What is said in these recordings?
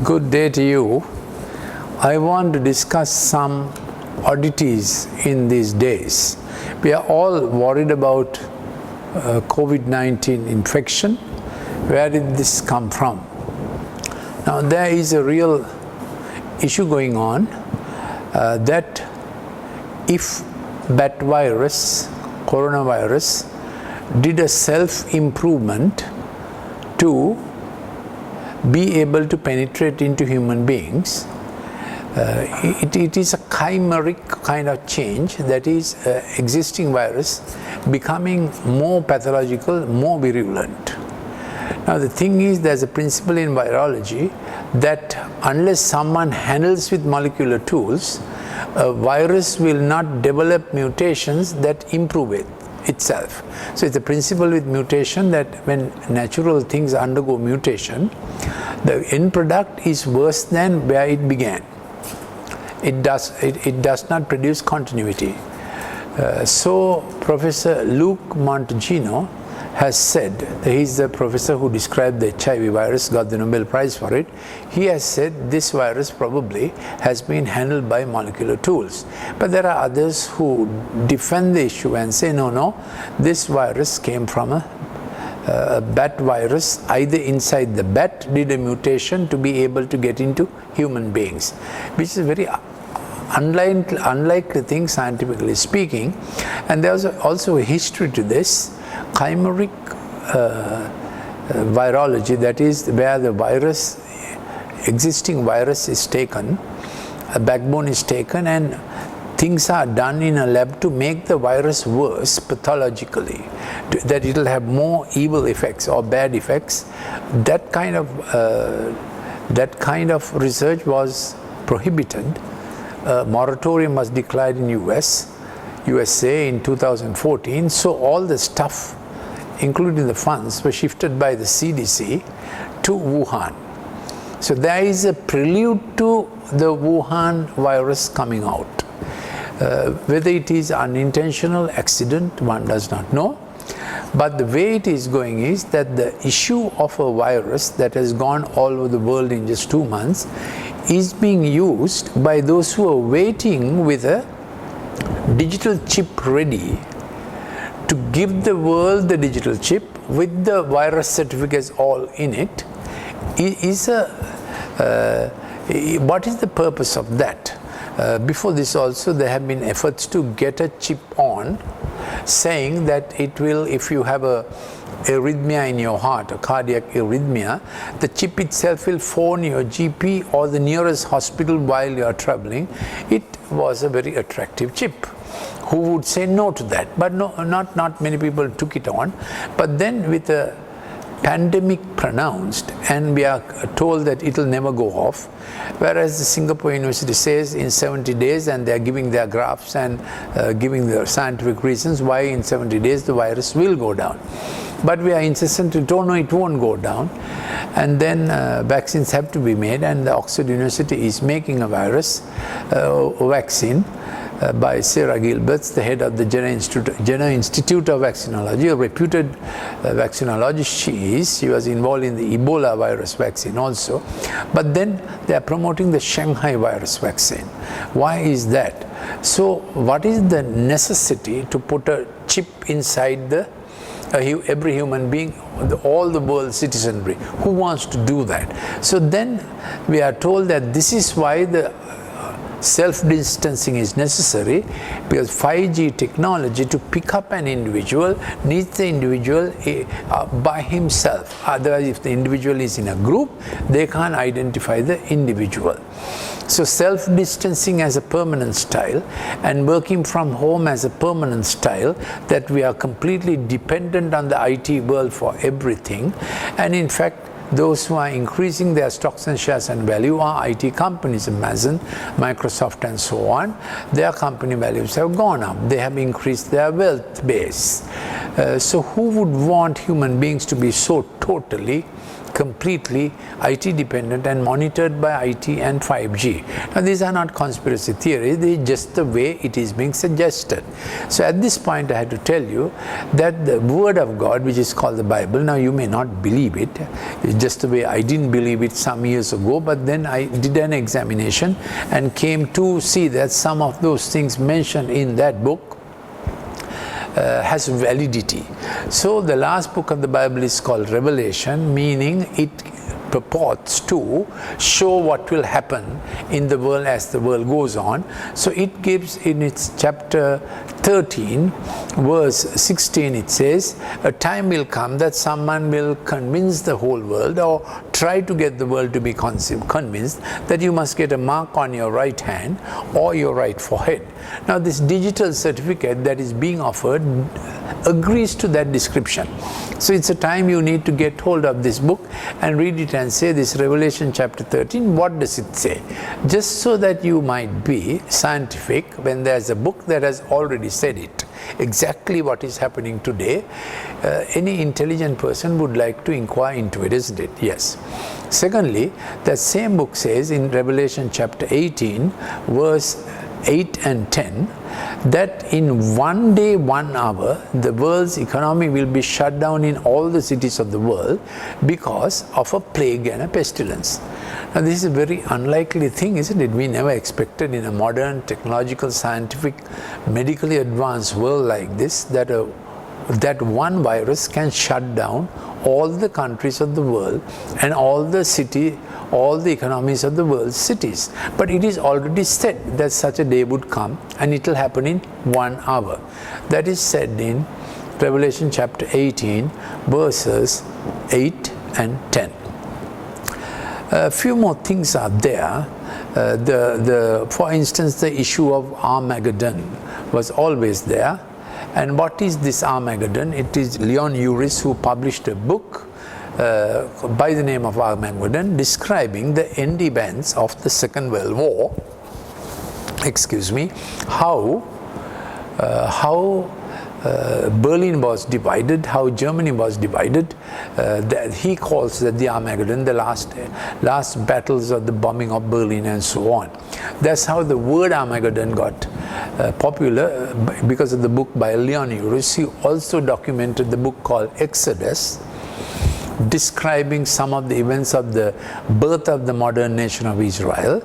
Good day to you. I want to discuss some oddities in these days. We are all worried about COVID-19 infection. Where did this come from? Now there is a real issue going on that if bat virus, coronavirus, did a self-improvement to be able to penetrate into human beings, it is a chimeric kind of change, that is existing virus becoming more pathological, more virulent. Now the thing is, there's a principle in virology that unless someone handles with molecular tools, a virus will not develop mutations that improve itself. So it's a principle with mutation that when natural things undergo mutation, the end product is worse than where it began. It does not produce continuity. So Professor Luke Montalcino has said, he's the professor who described the HIV virus, got the Nobel Prize for it. He has said this virus probably has been handled by molecular tools. But there are others who defend the issue and say, no, this virus came from a bat virus, either inside the bat did a mutation to be able to get into human beings, which is a very unlikely thing scientifically speaking. And there's also a history to this. Chimeric virology, that is where the virus, existing virus is taken, a backbone is taken, and things are done in a lab to make the virus worse pathologically, that it will have more evil effects or bad effects. That kind of research was prohibited. A moratorium was declared in USA in 2014. So all the stuff, including the funds, were shifted by the CDC to Wuhan. So there is a prelude to the Wuhan virus coming out. Whether it is unintentional accident, one does not know. But the way it is going is that the issue of a virus that has gone all over the world in just 2 months is being used by those who are waiting with a digital chip ready to give the world the digital chip with the virus certificates all in it. What is the purpose of that? Before this also there have been efforts to get a chip on, saying that it will, if you have a arrhythmia in your heart, a cardiac arrhythmia, the chip itself will phone your GP or the nearest hospital while you are traveling. It was a very attractive chip. Who would say no to that? But no, not many people took it on. But then with a pandemic pronounced, and we are told that it will never go off, whereas the Singapore University says in 70 days, and they are giving their graphs and giving their scientific reasons why in 70 days the virus will go down. But we are insistent, it won't go down. And then vaccines have to be made, and the Oxford University is making a vaccine by Sarah Gilberts, the head of the Jenner Institute of Vaccinology, a reputed vaccinologist she was involved in the Ebola virus vaccine also. But then they are promoting the Shanghai virus vaccine. Why is that? So what is the necessity to put a chip inside every human being, all the world's citizenry? Who wants to do that? So then we are told that this is why the self-distancing is necessary, because 5G technology, to pick up an individual, needs the individual by himself. Otherwise, if the individual is in a group, they can't identify the individual. So self-distancing as a permanent style and working from home as a permanent style, that we are completely dependent on the IT world for everything. And in fact, those who are increasing their stocks and shares and value are IT companies, Amazon, Microsoft and so on. Their company values have gone up. They have increased their wealth base. So who would want human beings to be so totally completely IT dependent and monitored by IT and 5G. Now these are not conspiracy theories, they are just the way it is being suggested. So at this point I had to tell you that the Word of God, which is called the Bible, now you may not believe it, it's just the way I didn't believe it some years ago, but then I did an examination and came to see that some of those things mentioned in that book has validity. So the last book of the Bible is called Revelation, meaning it purports to show what will happen in the world as the world goes on. So it gives in its chapter 13 verse 16, it says, a time will come that someone will convince the whole world, or try to get the world to be convinced that you must get a mark on your right hand or your right forehead. Now this digital certificate that is being offered agrees to that description. So it's a time you need to get hold of this book and read it and say, this Revelation chapter 13, what does it say? Just so that you might be scientific when there's a book that has already said it. Exactly what is happening today. Any intelligent person would like to inquire into it, isn't it? Yes. Secondly, that same book says in Revelation chapter 18, verse 8 and 10, that in 1 day, 1 hour, the world's economy will be shut down in all the cities of the world because of a plague and a pestilence. Now this is a very unlikely thing, isn't it? We never expected in a modern, technological, scientific, medically advanced world like this that that one virus can shut down all the countries of the world and all the economies of the world's cities. But it is already said that such a day would come, and it will happen in 1 hour. That is said in Revelation chapter 18, verses 8 and 10. A few more things are there. For instance, the issue of Armageddon was always there. And what is this Armageddon? It is Leon Uris who published a book by the name of Armageddon, describing the end events of the Second World War. How Berlin was divided, how Germany was divided. That he calls that the Armageddon, the last battles of the bombing of Berlin and so on. That's how the word Armageddon got popular, because of the book by Leon Uris. He also documented the book called Exodus, describing some of the events of the birth of the modern nation of Israel.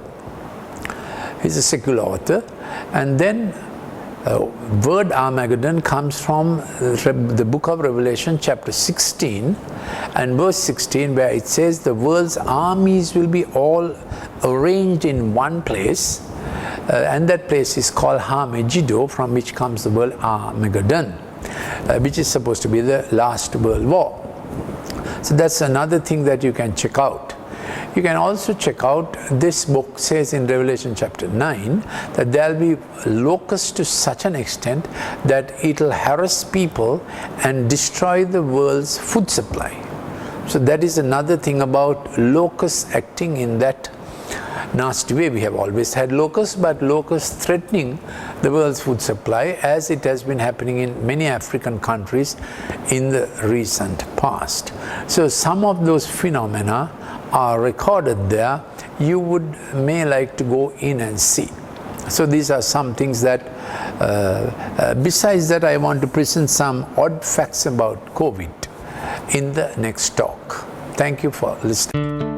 He's a secular author. And then word Armageddon comes from the book of Revelation chapter 16 and verse 16, where it says the world's armies will be all arranged in one place, and that place is called Ha-Megiddo, from which comes the word Armageddon, which is supposed to be the last world war. So that's another thing that you can check out. You can also check out, this book says in Revelation chapter 9 that there will be locusts to such an extent that it will harass people and destroy the world's food supply. So that is another thing about locusts acting in that nasty way. We have always had locusts, but locusts threatening the world's food supply, as it has been happening in many African countries in the recent past. So some of those phenomena are recorded there. You may like to go in and see. So these are some things that besides that, I want to present some odd facts about COVID in the next talk. Thank you for listening.